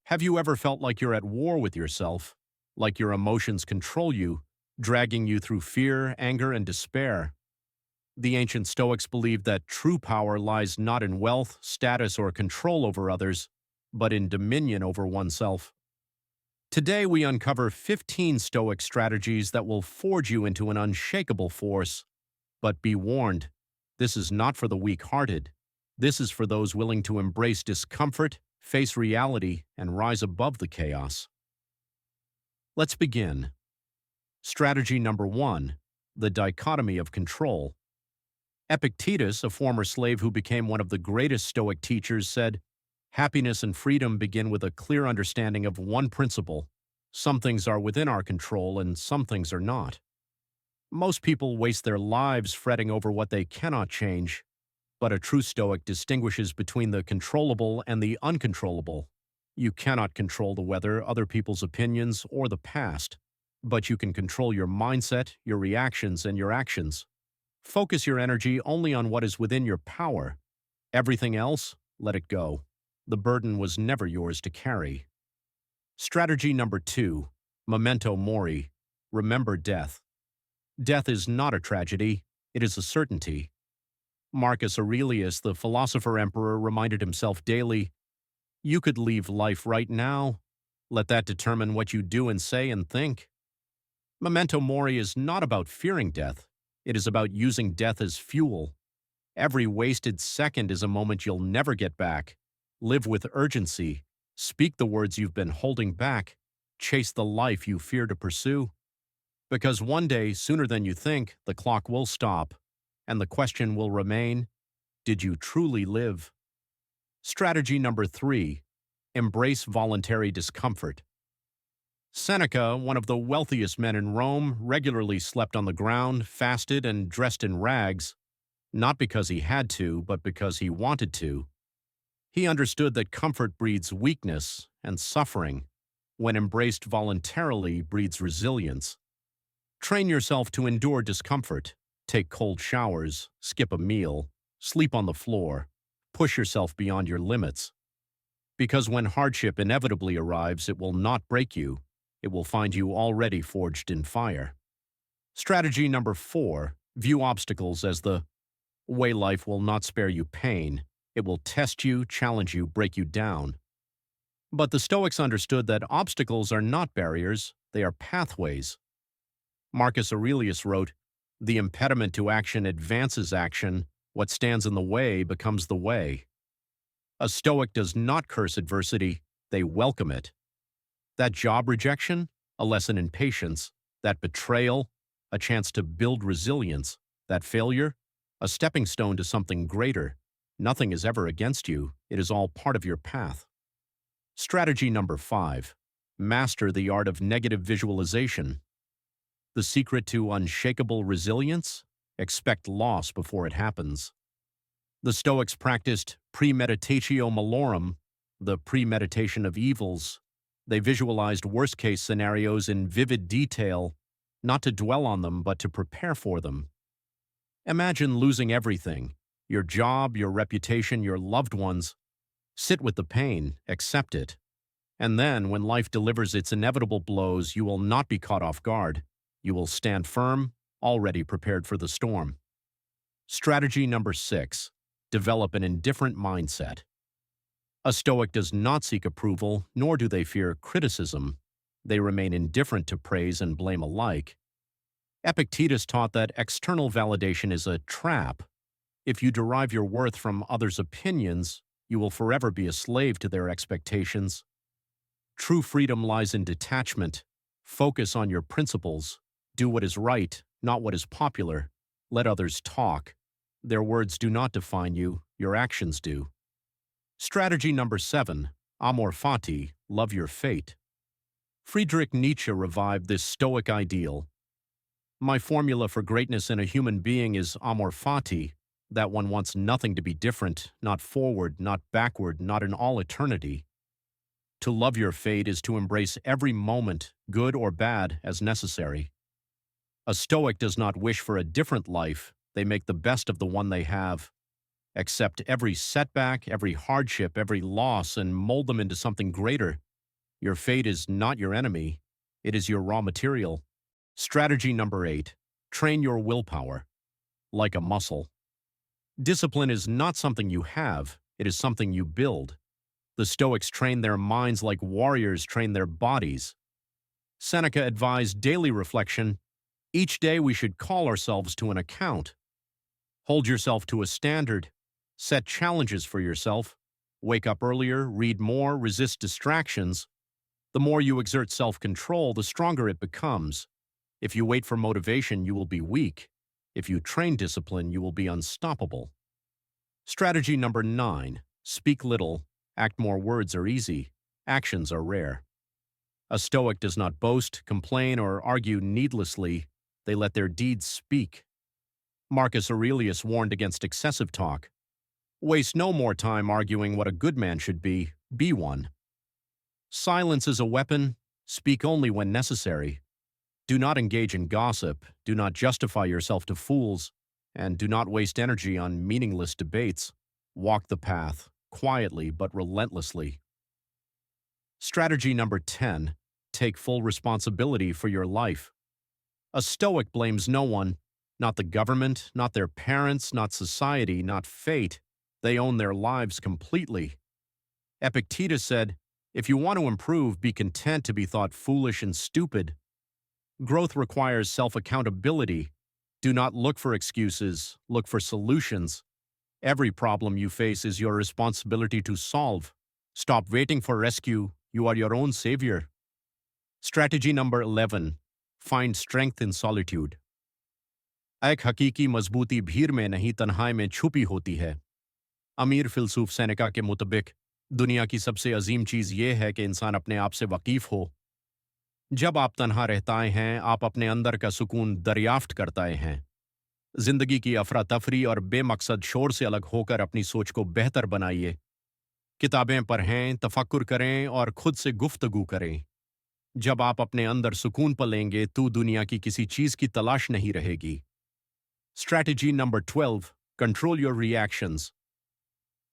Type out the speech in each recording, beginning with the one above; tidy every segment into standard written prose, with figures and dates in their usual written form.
Have you ever felt like you're at war with yourself, like your emotions control you, dragging you through fear, anger, and despair? The ancient Stoics believed that true power lies not in wealth, status, or control over others, but in dominion over oneself. Today, we uncover 15 Stoic strategies that will forge you into an unshakable force. But be warned, this is not for the weak-hearted. This is for those willing to embrace discomfort, face reality, and rise above the chaos. Let's begin. Strategy number 1, the dichotomy of control. Epictetus, a former slave who became one of the greatest Stoic teachers, said, "Happiness and freedom begin with a clear understanding of one principle. Some things are within our control and some things are not." Most people waste their lives fretting over what they cannot change, but a true Stoic distinguishes between the controllable and the uncontrollable. You cannot control the weather, other people's opinions, or the past, but you can control your mindset, your reactions, and your actions. Focus your energy only on what is within your power. Everything else, let it go. The burden was never yours to carry. Strategy number 2, memento mori, remember death. Death is not a tragedy, it is a certainty. Marcus Aurelius, the philosopher-emperor, reminded himself daily, "You could leave life right now. Let that determine what you do and say and think." Memento mori is not about fearing death. It is about using death as fuel. Every wasted second is a moment you'll never get back. Live with urgency. Speak the words you've been holding back. Chase the life you fear to pursue. Because one day, sooner than you think, the clock will stop, and the question will remain, did you truly live? Strategy number 3, embrace voluntary discomfort. Seneca, one of the wealthiest men in Rome, regularly slept on the ground, fasted, and dressed in rags, not because he had to, but because he wanted to. He understood that comfort breeds weakness, and suffering, when embraced voluntarily, breeds resilience. Train yourself to endure discomfort. Take cold showers, skip a meal, sleep on the floor, push yourself beyond your limits. Because when hardship inevitably arrives, it will not break you. It will find you already forged in fire. Strategy number 4, view obstacles as the way. Life will not spare you pain. It will test you, challenge you, break you down. But the Stoics understood that obstacles are not barriers, they are pathways. Marcus Aurelius wrote, "The impediment to action advances action. What stands in the way becomes the way." A Stoic does not curse adversity, they welcome it. That job rejection, a lesson in patience. That betrayal, a chance to build resilience. That failure, a stepping stone to something greater. Nothing is ever against you, it is all part of your path. Strategy number 5, master the art of negative visualization. The secret to unshakable resilience? Expect loss before it happens. The Stoics practiced premeditatio malorum, the premeditation of evils. They visualized worst-case scenarios in vivid detail, not to dwell on them, but to prepare for them. Imagine losing everything, your job, your reputation, your loved ones. Sit with the pain, accept it. And then, when life delivers its inevitable blows, you will not be caught off guard. You will stand firm, already prepared for the storm. Strategy number 6, develop an indifferent mindset. A Stoic does not seek approval, nor do they fear criticism. They remain indifferent to praise and blame alike. Epictetus taught that external validation is a trap. If you derive your worth from others' opinions, you will forever be a slave to their expectations. True freedom lies in detachment. Focus on your principles. Do what is right, not what is popular. Let others talk. Their words do not define you, your actions do. Strategy number 7, amor fati, love your fate. Friedrich Nietzsche revived this Stoic ideal. My formula for greatness in a human being is amor fati, that one wants nothing to be different, not forward, not backward, not in all eternity. To love your fate is to embrace every moment, good or bad, as necessary. A Stoic does not wish for a different life, they make the best of the one they have. Accept every setback, every hardship, every loss, and mold them into something greater. Your fate is not your enemy, it is your raw material. Strategy number 8. Train your willpower like a muscle. Discipline is not something you have, it is something you build. The Stoics train their minds like warriors train their bodies. Seneca advised daily reflection. Each day we should call ourselves to an account. Hold yourself to a standard. Set challenges for yourself. Wake up earlier, read more, resist distractions. The more you exert self-control, the stronger it becomes. If you wait for motivation, you will be weak. If you train discipline, you will be unstoppable. Strategy number 9. Speak little. Act more. Words are easy. Actions are rare. A Stoic does not boast, complain, or argue needlessly. They let their deeds speak. Marcus Aurelius warned against excessive talk. Waste no more time arguing what a good man should be one. Silence is a weapon. Speak only when necessary. Do not engage in gossip. Do not justify yourself to fools. And do not waste energy on meaningless debates. Walk the path, quietly but relentlessly. Strategy number 10. Take full responsibility for your life. A Stoic blames no one, not the government, not their parents, not society, not fate. They own their lives completely. Epictetus said, "If you want to improve, be content to be thought foolish and stupid." Growth requires self-accountability. Do not look for excuses, look for solutions. Every problem you face is your responsibility to solve. Stop waiting for rescue. You are your own savior. Strategy number 11. Find strength in solitude. एक हकीकी मजबूती भीड़ में नहीं तन्हाई में छुपी होती है। अमीर फिलसूफ सेनेका के मुताबिक दुनिया की सबसे अजीम चीज़ ये है कि इंसान अपने आप से वाकिफ हो। जब आप तन्हा रहता हैं, आप अपने अंदर का सुकून दरियाफ्त करता हैं। जिंदगी की अफरा तफरी और बेमकसद शोर से अलग होकर अपनी सोच को बेहतर बनाइए। किताबें पढ़ें, तफक्कुर करें और खुद से गुफ्तगू करें। जब आप अपने अंदर सुकून पालेंगे तो दुनिया की किसी चीज़ की तलाश नहीं रहेगी। Strategy number 12. Control your reactions.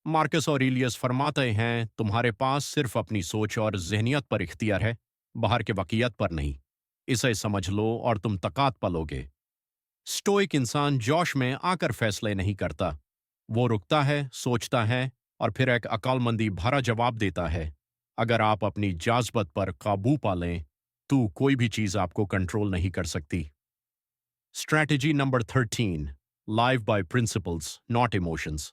Marcus Aurelius फरमाते हैं, तुम्हारे पास सिर्फ अपनी सोच और ज़हनियत पर इख्तियार है, बाहर के वाक़ियत पर नहीं। इसे समझ लो और तुम तकात पालोगे। स्टोइक इंसान जोश में आकर फैसले नहीं करता। वो रुकता है, सोचता है और फिर एक अक्लमंदी भरा जवाब देता है। अगर आप अपनी जाज़बत पर काबू पा लें, तो कोई भी चीज़ आपको कंट्रोल नहीं कर सकती। Strategy number 13. Live by principles, not emotions.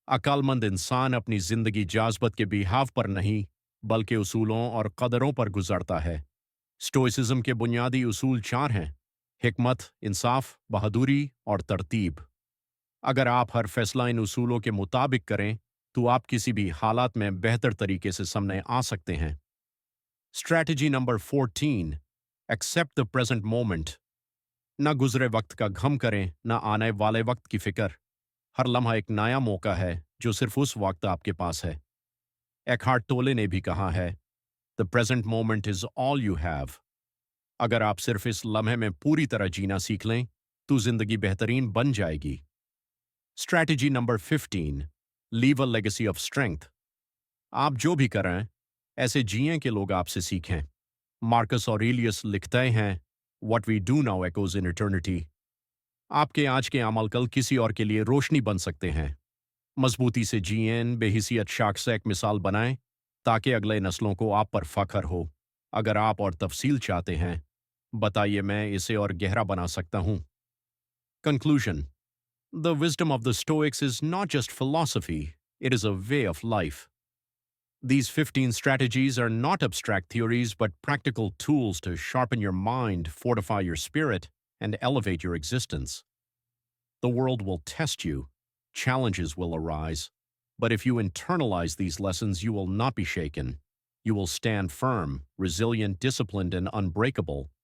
अक्लमंद इंसान अपनी जिंदगी जाज़बत के बिहाव पर नहीं, बल्कि उसूलों और कदरों पर गुजरता है। स्टोइसिज्म के बुनियादी उसूल 4 हैं: हिकमत, इंसाफ, बहादुरी और तरतीब। अगर आप हर फैसला इन उसूलों के मुताबिक करें, तो आप किसी भी हालात में बेहतर तरीके से सामने आ सकते हैं। Strategy number 14. Accept the present moment. न गुजरे वक्त का गम करें, न आने वाले वक्त की फिक्र। हर लम्हा एक नया मौका है जो सिर्फ उस वक्त आपके पास है। एकहार्ट टोले ने भी कहा है, "The present moment is all you have." अगर आप सिर्फ इस लम्हे में पूरी तरह जीना सीख लें, तो जिंदगी बेहतरीन बन जाएगी। Strategy number 15. Leave a legacy of strength. आप जो भी करें, ऐसे जिएं कि लोग आपसे सीखें। मार्कस ऑरेलियस लिखते हैं, What we do now echoes in eternity. आपके आज के अमल कल किसी और के लिए रोशनी बन सकते हैं। मजबूती से जिएं, बेहिसियत शख्स से एक मिसाल बनाएं, ताकि अगले नस्लों को आप पर फख्र हो। अगर आप और तफसील चाहते हैं, बताइए, मैं इसे और गहरा बना सकता हूं। Conclusion. The wisdom of the Stoics is not just philosophy, it is a way of life. These 15 strategies are not abstract theories but practical tools to sharpen your mind, fortify your spirit, and elevate your existence. The world will test you, challenges will arise, but if you internalize these lessons, you will not be shaken. You will stand firm, resilient, disciplined, and unbreakable.